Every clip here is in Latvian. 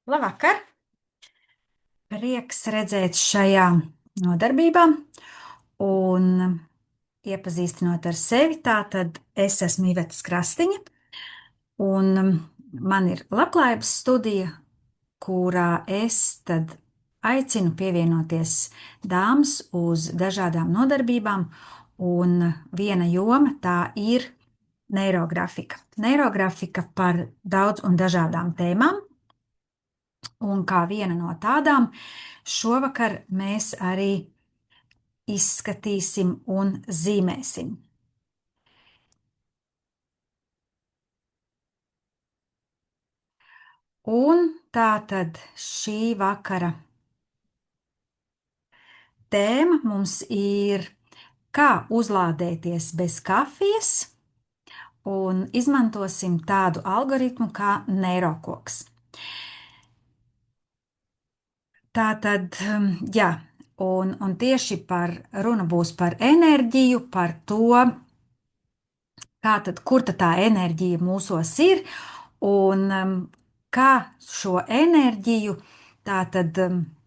Labvakar! Prieks redzēt šajā nodarbībā un iepazīstinot ar sevi. Tātad es esmu Iveta Krastiņa un man ir labklājības studija, kurā es tad aicinu pievienoties dāmas uz dažādām nodarbībām, un viena joma tā ir neirografika. Neirografika par daudz un dažādām tēmām. Un kā viena no tādām, šovakar mēs arī izskatīsim un zīmēsim. Un tā tad šī vakara tēma mums ir, kā uzlādēties bez kafijas, un izmantosim tādu algoritmu kā neirokoks. Tā tad, jā, un tieši runa būs par enerģiju, par to, kur tad tā enerģija mūsos ir, un kā šo enerģiju tātad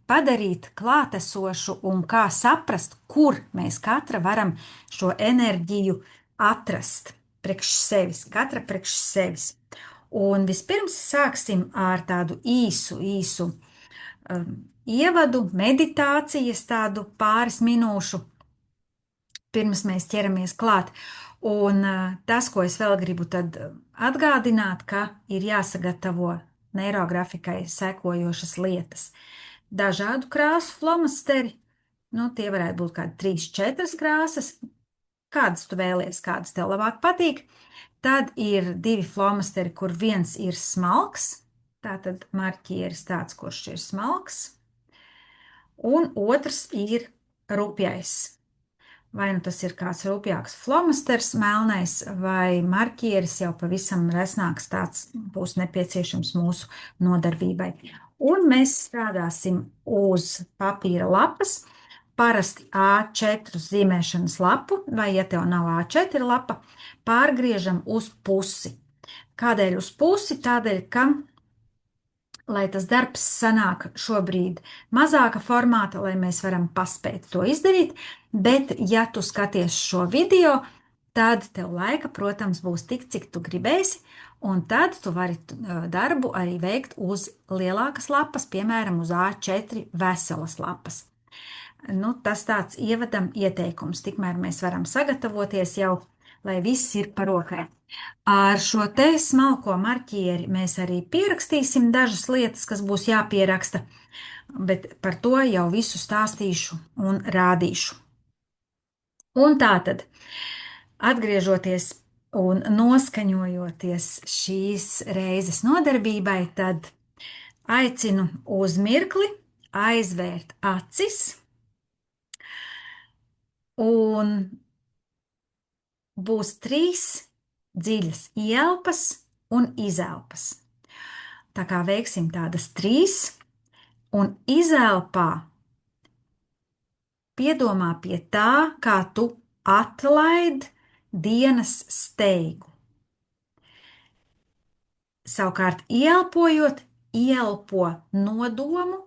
padarīt klātesošu, un kā saprast, kur mēs katra varam šo enerģiju atrast priekš sevis, katra priekš sevis. Un vispirms sāksim ar tādu īsu ievadu, meditācijas tādu pāris minūšu, pirms mēs ķeramies klāt. Un tas, ko es vēl gribu tad atgādināt, ka ir jāsagatavo neirografikai sekojošas lietas. Dažādu krāsu flomasteri, tie varētu būt kādi 3, 4 krāsas, kādas tu vēlies, kādas tev labāk patīk. Tad ir 2 flomasteri, kur viens ir smalks, tātad marķieris tāds, kurš ir smalks, un otrs ir rupjais. Vai nu tas ir kāds rupjāks flomasters, melnais, vai marķieris jau pavisam resnāks, tāds būs nepieciešams mūsu nodarbībai. Un mēs strādāsim uz papīra lapas, parasti A4 zīmēšanas lapu, vai, ja tev nav A4 lapa, pārgriežam uz pusi. Kādēļ uz pusi? Tādēļ, ka lai tas darbs sanāk šobrīd mazāka formāta, lai mēs varam paspēt to izdarīt, bet ja tu skaties šo video, tad tev laika, protams, būs tik, cik tu gribēsi, un tad tu vari darbu arī veikt uz lielākas lapas, piemēram, uz A4 veselas lapas. Tas tāds ievadam ieteikums, tikmēr mēs varam sagatavoties jau, lai viss ir pa rokai. Ar šo te smalko marķieri mēs arī pierakstīsim dažas lietas, kas būs jāpieraksta, bet par to jau visu stāstīšu un rādīšu. Un tātad, atgriežoties un noskaņojoties šīs reizes nodarbībai, tad aicinu uz mirkli aizvērt acis un būs 3 dziļas ielpas un izelpas. Tā kā veiksim tādas 3, un izelpā piedomā pie tā, kā tu atlaid dienas steigu. Savukārt, ielpojot, ielpo nodomu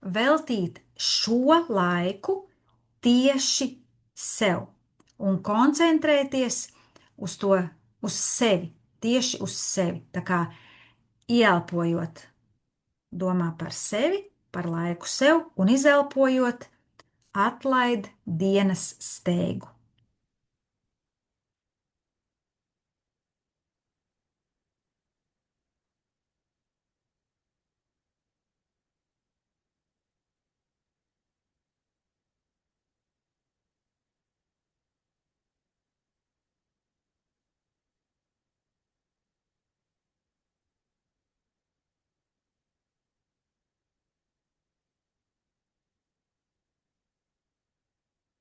veltīt šo laiku tieši sev un koncentrēties uz to, uz sevi, tieši uz sevi. Tā kā ielpojot, domā par sevi, par laiku sev, un izelpojot, atlaid dienas steigu.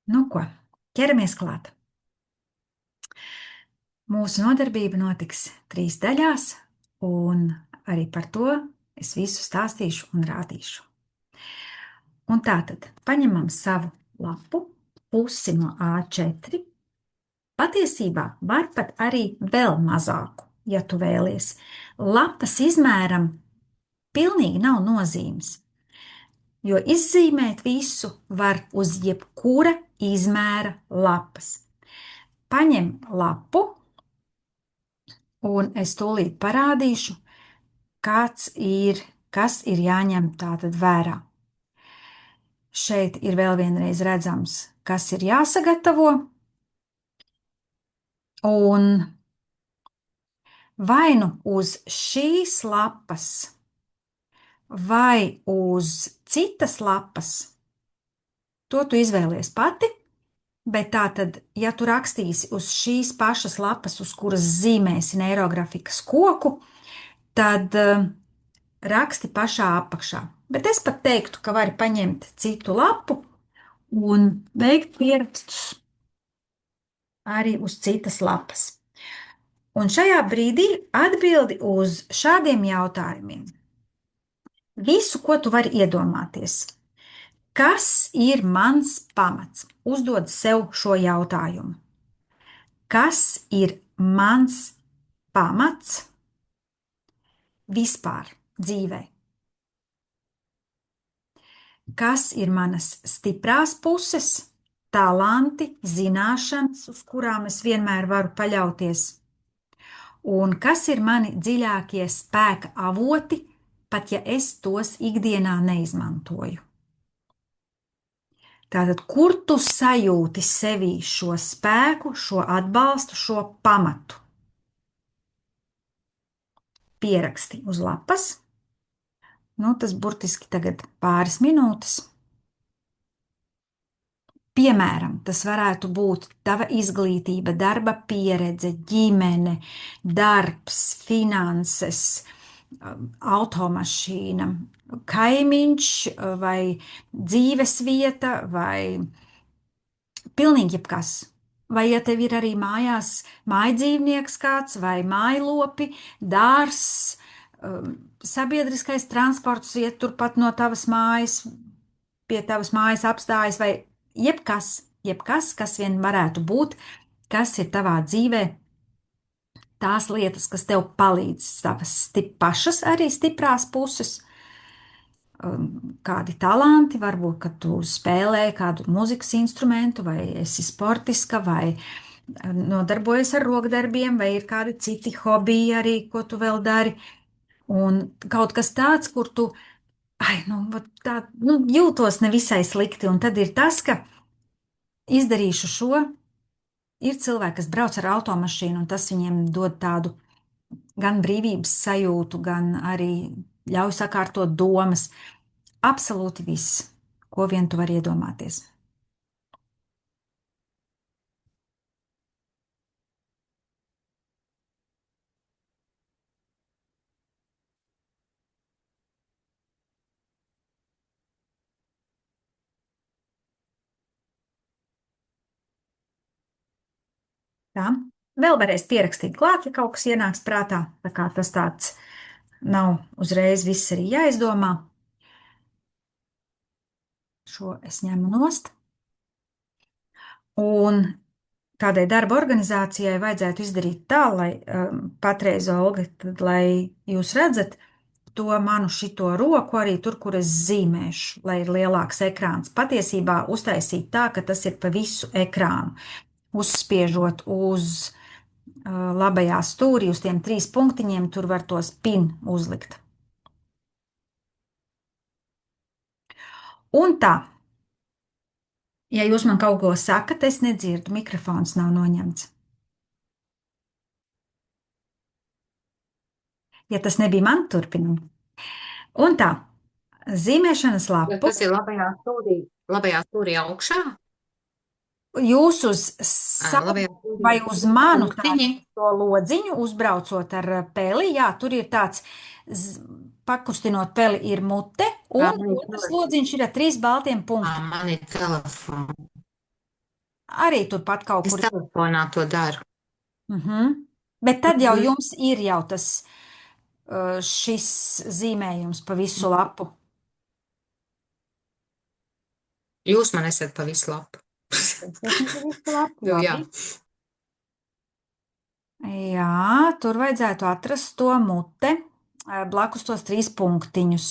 Nu ko, ķeramies klāt. Mūsu nodarbība notiks 3 daļās, un arī par to es visu stāstīšu un rādīšu. Un tātad paņemam savu lapu, pusi no A4. Patiesībā var pat arī vēl mazāku, ja tu vēlies. Lapas izmēram pilnīgi nav nozīmes, jo izzīmēt visu var uz jebkura izmēra lapas. Paņem lapu, un es tūlīt parādīšu, kas ir jāņem tātad vērā. Šeit ir vēl vienreiz redzams, kas ir jāsagatavo, un vai nu uz šīs lapas, vai uz citas lapas, to tu izvēlies pati, bet tātad, ja tu rakstīsi uz šīs pašas lapas, uz kuras zīmēsi neirografikas koku, tad raksti pašā apakšā. Bet es pat teiktu, ka vari paņemt citu lapu un veikt pierakstus arī uz citas lapas. Un šajā brīdī atbildi uz šādiem jautājumiem. Visu, ko tu vari iedomāties. Kas ir mans pamats? Uzdod sev šo jautājumu. Kas ir mans pamats vispār dzīvē? Kas ir manas stiprās puses, talanti, zināšanas, uz kurām es vienmēr varu paļauties? Un kas ir mani dziļākie spēka avoti, pat ja es tos ikdienā neizmantoju? Tātad, kur tu sajūti sevī šo spēku, šo atbalstu, šo pamatu? Pieraksti uz lapas. Nu, tas burtiski tagad pāris minūtes. Piemēram, tas varētu būt tava izglītība, darba pieredze, ģimene, darbs, finanses, automašīna, kaimiņš vai dzīvesvieta vai pilnīgi jebkas. Vai ja tev ir arī mājās mājdzīvnieks kāds vai mājlopi, dārzs, sabiedriskais transports iet turpat no tavas mājas, pie tavas mājas apstājas vai jebkas, kas vien varētu būt, kas ir tavā dzīvē, tās lietas, kas tev palīdz, savas pašas arī stiprās puses, kādi talanti, varbūt, ka tu spēlē kādu mūzikas instrumentu, vai esi sportiska, vai nodarbojies ar rokdarbiem, vai ir kādi citi hobiji arī, ko tu vēl dari, un kaut kas tāds, kur tu, tā, jūtos nevisai slikti, un tad ir tas, ka izdarīšu šo. Ir cilvēki, kas brauc ar automašīnu, un tas viņiem dod tādu gan brīvības sajūtu, gan arī ļauj sakārtot domas. Absolūti viss, ko vien tu vari iedomāties. Tā. Vēl varēs pierakstīt klāt, ja kaut kas ienāks prātā, tā kā tas tāds nav uzreiz viss arī jāizdomā. Šo es ņemu nost. Un kādai darba organizācijai vajadzētu izdarīt tā, lai patreiz, Olga, tad, lai jūs redzat to manu šito roku arī tur, kur es zīmēšu, lai ir lielāks ekrāns. Patiesībā uztaisīt tā, ka tas ir pa visu ekrānu. Uzspiežot uz labajā stūrī, uz tiem 3 punktiņiem, tur var tos pin uzlikt. Un tā, ja jūs man kaut ko sakat, es nedzirdu, mikrofons nav noņemts. Ja tas nebija man, turpinam. Un tā, zīmēšanas lapu. Tas ir labajā stūrī augšā? Jūs uz savu Labajā stūrī vai uz manu punktiņi. to lodziņu uzbraucot ar peli, jā, tur ir tāds, pakustinot peli ir mute, un otrs lodziņš ir ar 3 baltiem punktiem. Man ir telefons. Arī turpat kaut kur. Es telefonā to daru. Bet tad jau jums ir jau tas šis zīmējums pa visu lapu. Jūs man esat pa visu lapu. Jā. Jā, tur vajadzētu atrast to mute. blakus tos trīs punktiņus.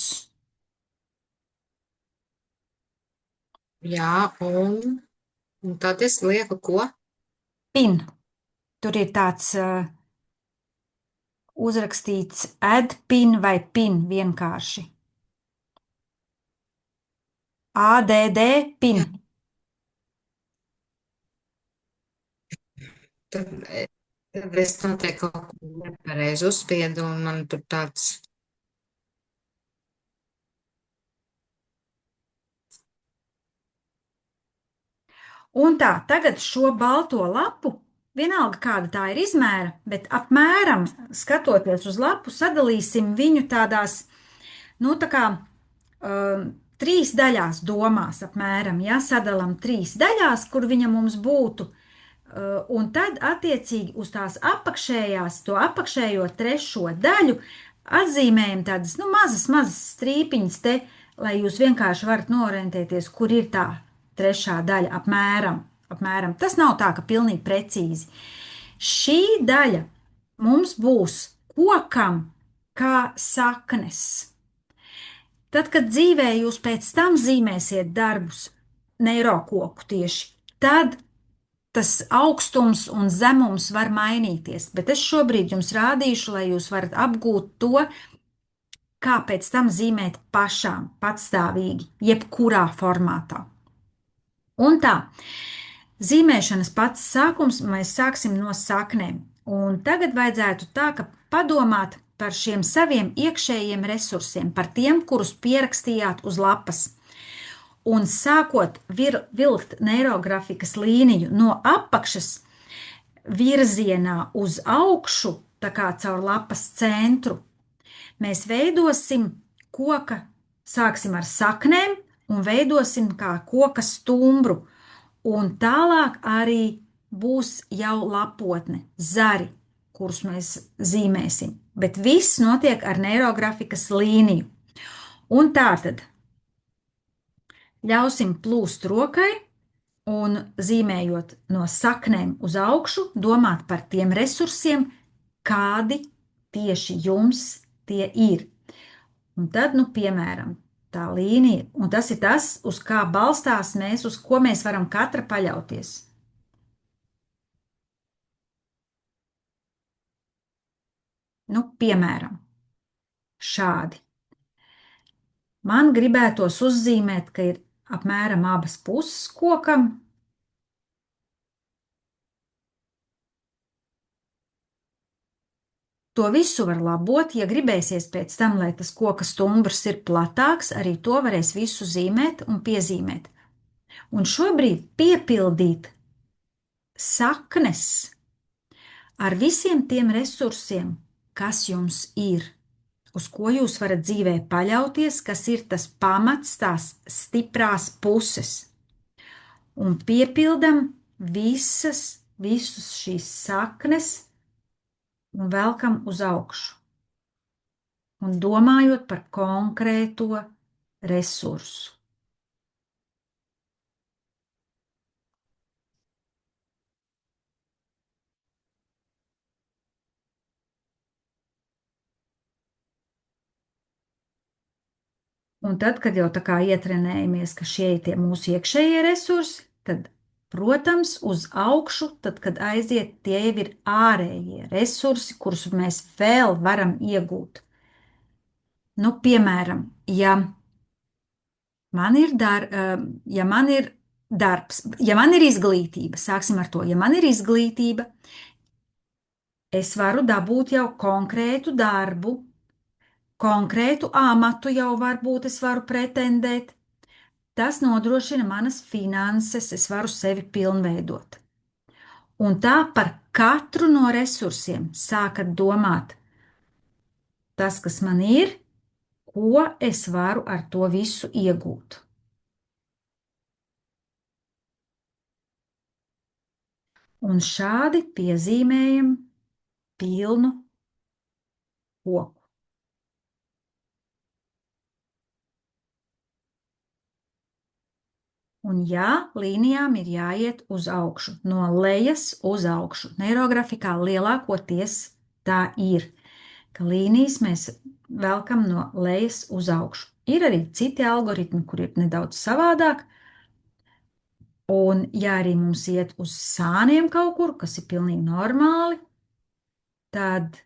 Jā, un tad es lieku ko? Pin. Tur ir tāds uzrakstīts add pin vai pin vienkārši. ADD pin. Jā, tad, tad es noteikti kaut ko nepareizi uzspiedu, un man tur tāds. Un tā, tagad šo balto lapu, vienalga kāda tā ir izmēra, bet apmēram skatoties uz lapu, sadalīsim viņu tādās, nu, tā kā trīs daļās domās apmēram, ja sadalām trīs daļās, kur viņa mums būtu. Un tad, attiecīgi, uz tās apakšējās, to apakšējo trešo daļu atzīmējam tādas, nu, mazas strīpiņas te, lai jūs vienkārši varat norentēties, kur ir tā trešā daļa apmēram. Tas nav tā, ka pilnīgi precīzi. Šī daļa mums būs kokam kā saknes. Tad, kad dzīvē jūs pēc tam zīmēsiet darbus, neirokoku tieši, tad tas augstums un zemums var mainīties. Bet es šobrīd jums rādīšu, lai jūs varat apgūt to, kā pēc tam zīmēt pašām patstāvīgi, jebkurā formātā. Un tā, zīmēšanas pats sākums mēs sāksim no saknēm. Un tagad vajadzētu tā, ka padomāt par šiem saviem iekšējiem resursiem, par tiem, kurus pierakstījāt uz lapas. Un sākot vilkt neirografikas līniju no apakšas virzienā uz augšu, tā kā caur lapas centru, mēs veidosim koka, sāksim ar saknēm un veidosim kā koka stumbru. Un tālāk arī būs jau lapotne, zari, kurus mēs zīmēsim. Bet viss notiek ar neirografikas līniju. Un tā tad ļausim plūst rokai un zīmējot no saknēm uz augšu, domāt par tiem resursiem, kādi tieši jums tie ir. Un tad, nu, piemēram, tā līnija, un tas ir tas, uz kā balstās mēs, uz ko mēs varam katra paļauties. Nu, piemēram, šādi. Man gribētos uzzīmēt, ka ir apmēram abas puses kokam. To visu var labot, ja gribēsies pēc tam, lai tas koka stumbrs ir platāks, arī to varēs visu zīmēt un piezīmēt. Un šobrīd piepildīt saknes ar visiem tiem resursiem, kas jums ir, uz ko jūs varat dzīvē paļauties, kas ir tas pamats, tās stiprās puses. Un piepildam visus šīs saknes un velkam uz augšu. Un domājot par konkrēto resursu. Un tad, kad jau tā kā ietrenējamies, ka šie ir tie mūsu iekšējie resursi, tad, protams, uz augšu, tad, kad aiziet, tie jau ir ārējie resursi, kurus mēs vēl varam iegūt. Nu, piemēram, ja man ir, ja man ir darbs, ja man ir izglītība, sāksim ar to, ja man ir izglītība, es varu dabūt jau konkrētu darbu, konkrētu amatu jau varbūt es varu pretendēt. Tas nodrošina manas finanses, es varu sevi pilnveidot. Un tā par katru no resursiem sākat domāt, tas, kas man ir, ko es varu ar to visu iegūt. Un šādi piezīmējam pilnu koku. Un jā, līnijām ir jāiet uz augšu, no lejas uz augšu. Neirografikā lielākoties tā ir, ka līnijas mēs velkam no lejas uz augšu. Ir arī citi algoritmi, kur ir nedaudz savādāk. Un, ja arī mums iet uz sāniem kaut kur, kas ir pilnīgi normāli, tad,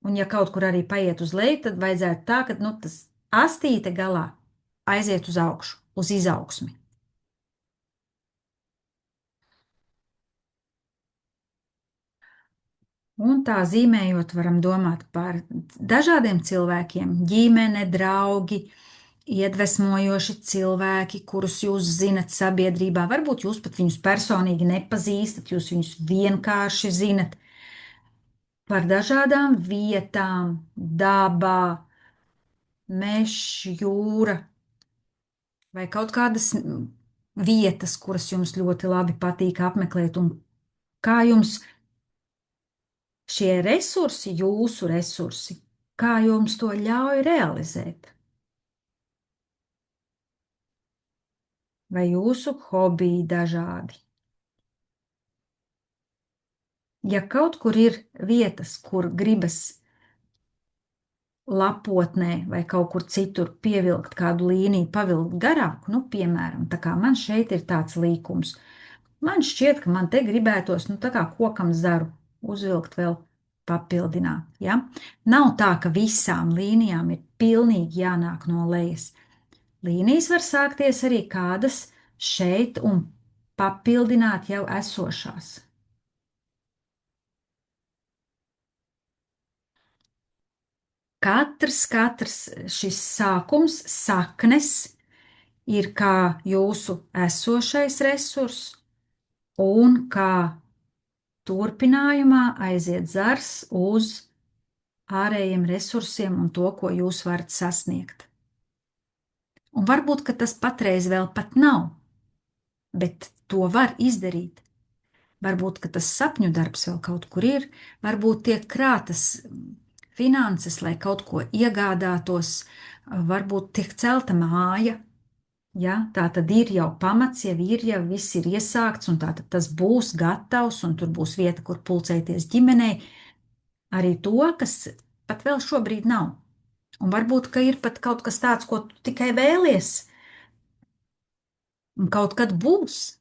un ja kaut kur arī paiet uz leju, tad vajadzētu tā, ka nu, tas astīte galā aiziet uz augšu, uz izaugsmi. Un tā zīmējot, varam domāt par dažādiem cilvēkiem, ģimene, draugi, iedvesmojoši cilvēki, kurus jūs zinat sabiedrībā. Varbūt jūs pat viņus personīgi nepazīstat, jūs viņus vienkārši zinat par dažādām vietām, dabā, mežs, jūra vai kaut kādas vietas, kuras jums ļoti labi patīk apmeklēt, un kā jums šie resursi, jūsu resursi, kā jums to ļauj realizēt? Vai jūsu hobiji dažādi? Ja kaut kur ir vietas, kur gribas lapotnē vai kaut kur citur pievilkt kādu līniju, pavilkt garāku, nu, piemēram, tā kā man šeit ir tāds līkums, man šķiet, ka man te gribētos, nu, tā kā kokam zaru uzvilkt vēl papildināt, ja? Nav tā, ka visām līnijām ir pilnīgi jānāk no lejas. Līnijas var sākties arī kādas šeit un papildināt jau esošās. Katrs šis sākums, saknes, ir kā jūsu esošais resurss, un kā turpinājumā aiziet zars uz ārējiem resursiem un to, ko jūs varat sasniegt. Un varbūt, ka tas patreiz vēl pat nav, bet to var izdarīt. Varbūt, ka tas sapņu darbs vēl kaut kur ir, varbūt tiek krātas finanses, lai kaut ko iegādātos, varbūt tiek celta māja. Ja, tā tad ir jau pamats, jau viss ir iesākts, un tā tad tas būs gatavs, un tur būs vieta, kur pulcēties ģimenei. Arī to, kas pat vēl šobrīd nav. Un varbūt, ka ir pat kaut kas tāds, ko tu tikai vēlies, un kaut kad būs.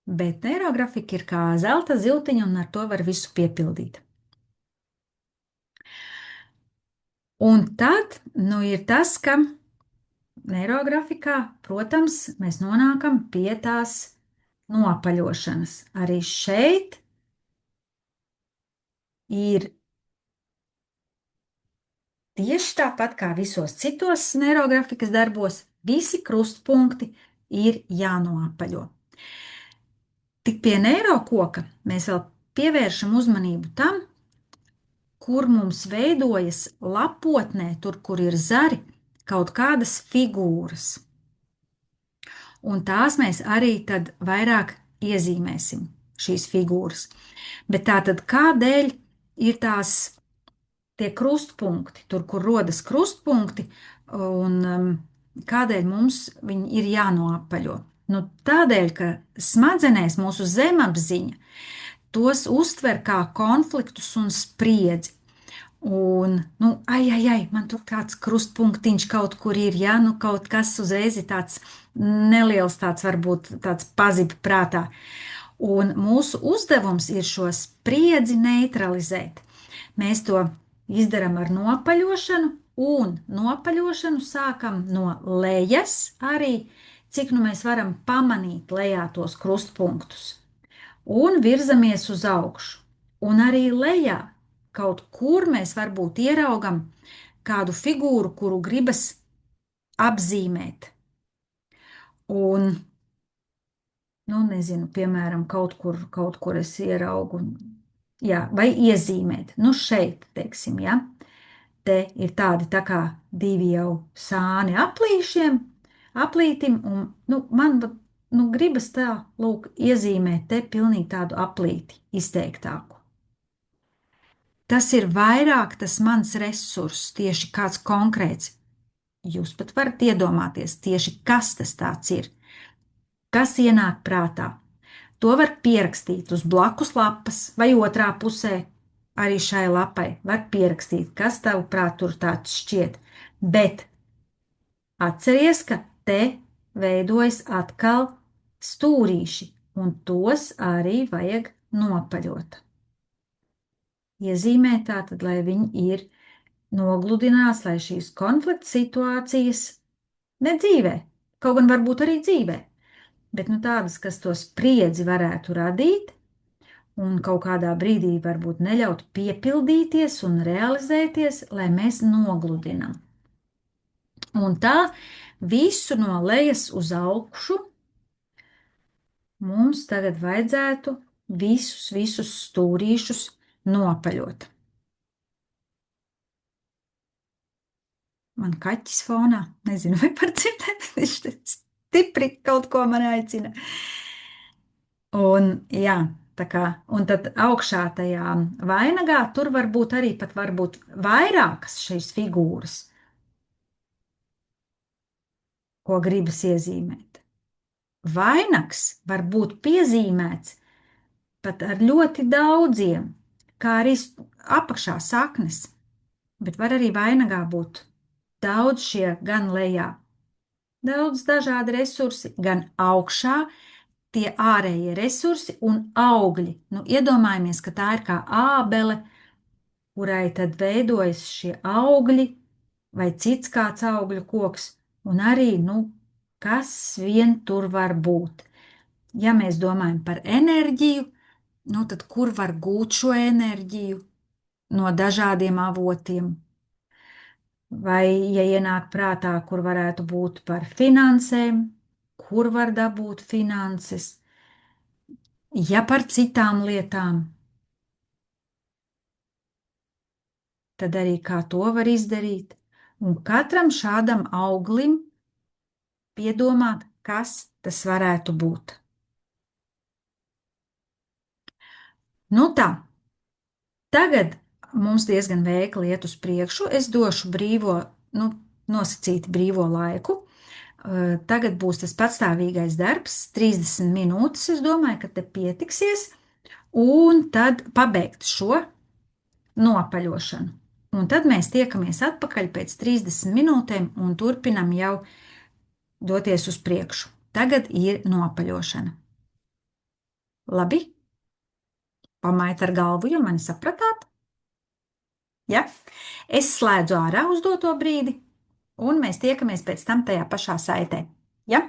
Bet neirografika ir kā zelta ziltiņa, un ar to var visu piepildīt. Un tad, nu, ir tas, ka neirografikā, protams, mēs nonākam pie tās nopaļošanas. Arī šeit ir tieši tāpat kā visos citos neirografikas darbos, visi krustpunkti ir jānoapaļo. Tik pie neirokoka mēs vēl pievēršam uzmanību tam, kur mums veidojas lapotnē, tur, kur ir zari, kaut kādas figūras. Un tās mēs arī tad vairāk iezīmēsim, šīs figūras. Bet tātad kādēļ ir tie krustpunkti, tur, kur rodas krustpunkti, un kādēļ mums viņi ir jānoapaļo? Nu, tādēļ, ka smadzenēs mūsu zemapziņa tos uztver kā konfliktus un spriedzi. Un, nu, man tur kāds krustpunktiņš kaut kur ir, ja, nu, kaut kas uzreiz ir tāds neliels, tāds varbūt tāds pazib prātā. Un mūsu uzdevums ir šo spriedzi neutralizēt. Mēs to izdarām ar nopaļošanu, un nopaļošanu sākam no lejas arī, cik nu mēs varam pamanīt lejā tos krustpunktus, un virzamies uz augšu. Un arī lejā kaut kur mēs varbūt ieraugam kādu figūru, kuru gribas apzīmēt. Un, nu, nezinu, piemēram, kaut kur es ieraugu, jā, vai iezīmēt. Nu, šeit, teiksim, ja. Te ir tādi tā kā divi jau sāni aplītim, un, nu, man, nu, gribas tā, lūk, iezīmēt te pilnīgi tādu aplīti izteiktāku. Tas ir vairāk tas mans resurss, tieši kāds konkrēts. Jūs pat varat iedomāties tieši, kas tas tāds ir, kas ienāk prātā. To var pierakstīt uz blakus lapas vai otrā pusē, arī šai lapai. Var pierakstīt, kas tavuprāt tur tāds šķiet. Bet atceries, ka te veidojas atkal stūrīši, un tos arī vajag nopaļot. Iezīmēt tātad, lai viņi ir nogludinās, lai šīs konflikta situācijas ne dzīvē, kaut gan varbūt arī dzīvē, bet nu tādas, kas to spriedzi varētu radīt un kaut kādā brīdī varbūt neļaut piepildīties un realizēties, lai mēs nogludinam. Un tā visu no lejas uz augšu mums tagad vajadzētu visus stūrīšus nopaļot. Man kaķis fonā, nezinu, vai par dzirdēt, viņš te stipri kaut ko man aicina. Un jā, tā kā, un tad augšā tajā vainagā tur var būt arī pat varbūt vairākas šīs figūras, ko gribas iezīmēt. Vainags var būt piezīmēts pat ar ļoti daudziem, kā arī apakšā saknes, bet var arī vainagā būt daudz šie gan lejā, daudz dažādi resursi, gan augšā tie ārējie resursi un augļi. Nu, iedomājamies, ka tā ir kā ābele, kurai tad veidojas šie augļi vai cits kāds augļu koks, un arī, nu, kas vien tur var būt. Ja mēs domājam par enerģiju, nu, tad kur var gūt šo enerģiju? No dažādiem avotiem. Vai, ja ienāk prātā, kur varētu būt par finansēm, kur var dabūt finanses, ja par citām lietām, tad arī kā to var izdarīt. Un katram šādam auglim piedomāt, kas tas varētu būt. Nu tā, tagad mums diezgan veikli iet uz priekšu. Es došu brīvo, nu, nosacīti brīvo laiku. Tagad būs tas patstāvīgais darbs, 30 minūtes. Es domāju, ka te pietiksies. Un tad pabeigt šo nopaļošanu. Un tad mēs tiekamies atpakaļ pēc 30 minūtēm un turpinam jau doties uz priekšu. Tagad ir nopaļošana. Labi? Pamaiet ar galvu, jo mani sapratāt? Ja? Es slēdzu ārā uz doto brīdi, un mēs tiekamies pēc tam tajā pašā saitē. Ja?